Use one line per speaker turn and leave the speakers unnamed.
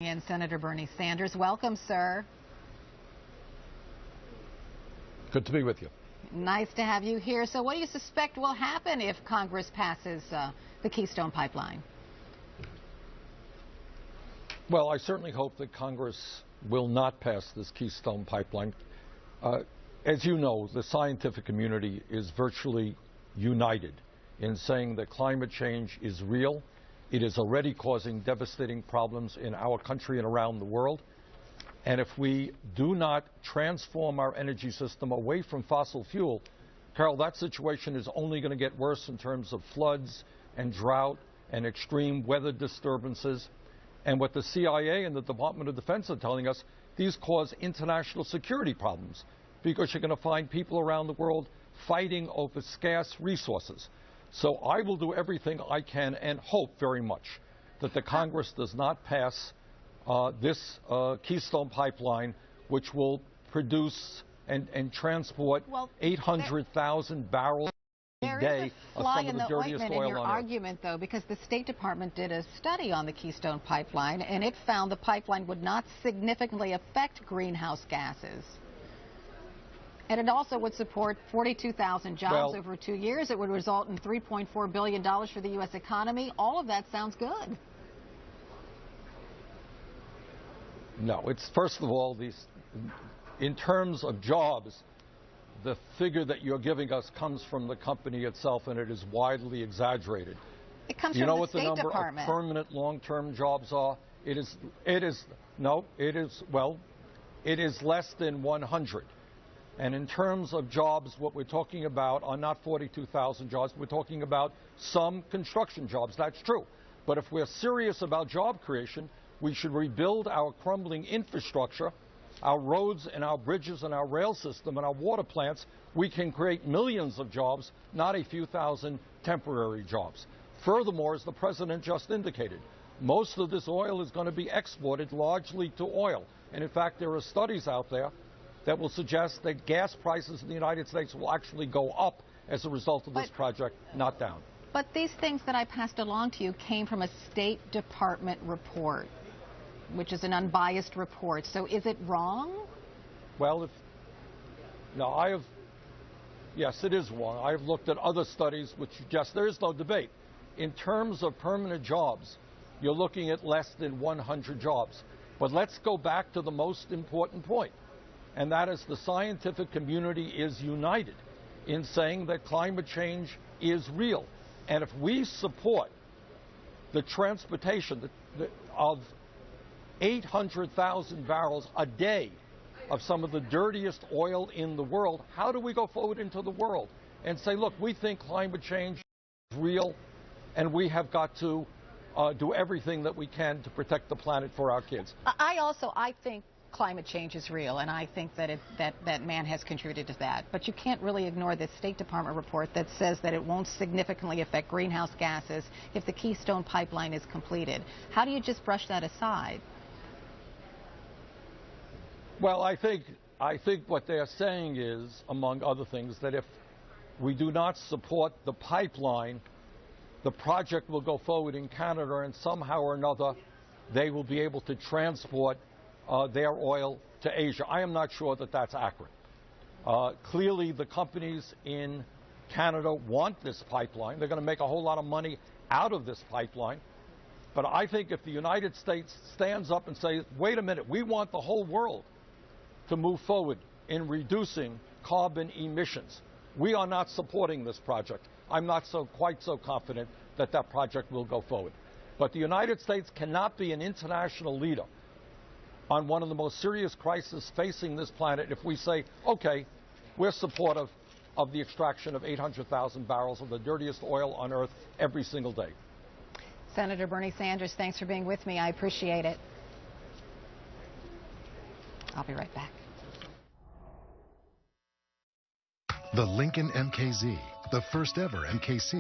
And Senator Bernie Sanders, welcome, sir.
Good to be with you.
Nice to have you here. So what do you suspect will happen if Congress passes the Keystone Pipeline?
Well, I certainly hope that Congress will not pass this Keystone Pipeline. As you know, the scientific community is virtually united in saying that climate change is real. It is already causing devastating problems in our country and around the world. And if we do not transform our energy system away from fossil fuel, Carol, that situation is only going to get worse in terms of floods and drought and extreme weather disturbances. And what the CIA and the Department of Defense are telling us, these cause international security problems because you're going to find people around the world fighting over scarce resources. So I will do everything I can and hope very much that the Congress does not pass this Keystone Pipeline, which will produce and transport 800,000 barrels a day of some of the dirtiest oil on Earth. There is a fly in the ointment in your argument, though, because the State Department did a study on the Keystone Pipeline, and it found the pipeline would not significantly affect greenhouse gases. And it also would support 42,000 jobs over 2 years. It would result in $3.4 billion for the U.S. economy. All of that sounds good. No, it's first of all, in terms of jobs, the figure that you're giving us comes from the company itself, and it is widely exaggerated.
It comes
from the State Department. You know what the number of permanent long-term jobs are? It is less than 100. And in terms of jobs, what we're talking about are not 42,000 jobs. We're talking about some construction jobs. That's true. But if we're serious about job creation, we should rebuild our crumbling infrastructure, our roads and our bridges and our rail system and our water plants. We can create millions of jobs, not a few thousand temporary jobs. Furthermore, as the President just indicated, most of this oil is going to be exported largely to oil. And in fact, there are studies out there that will suggest that gas prices in the United States will actually go up as a result of this project, not down.
But these things that I passed along to you came from a State Department report, which is an unbiased report. So is it wrong?
Well, yes, it is wrong. I've looked at other studies which suggest there is no debate. In terms of permanent jobs, you're looking at less than 100 jobs. But let's go back to the most important point, and that is the scientific community is united in saying that climate change is real. And if we support the transportation of 800,000 barrels a day of some of the dirtiest oil in the world, how do we go forward into the world and say, look, we think climate change is real and we have got to do everything that we can to protect the planet for our kids?
I think climate change is real, and I think that that man has contributed to that. But you can't really ignore this State Department report that says that it won't significantly affect greenhouse gases if the Keystone Pipeline is completed. How do you just brush that aside?
Well, I think what they're saying is, among other things, that if we do not support the pipeline, the project will go forward in Canada, and somehow or another they will be able to transport their oil to Asia. I am not sure that that's accurate. Clearly, the companies in Canada want this pipeline. They're going to make a whole lot of money out of this pipeline. But I think if the United States stands up and says, wait a minute, we want the whole world to move forward in reducing carbon emissions, we are not supporting this project. I'm not quite so confident that that project will go forward. But the United States cannot be an international leader on one of the most serious crises facing this planet if we say, okay, we're supportive of the extraction of 800,000 barrels of the dirtiest oil on Earth every single day.
Senator Bernie Sanders, thanks for being with me. I appreciate it. I'll be right back.
The Lincoln MKZ, the first ever MKC.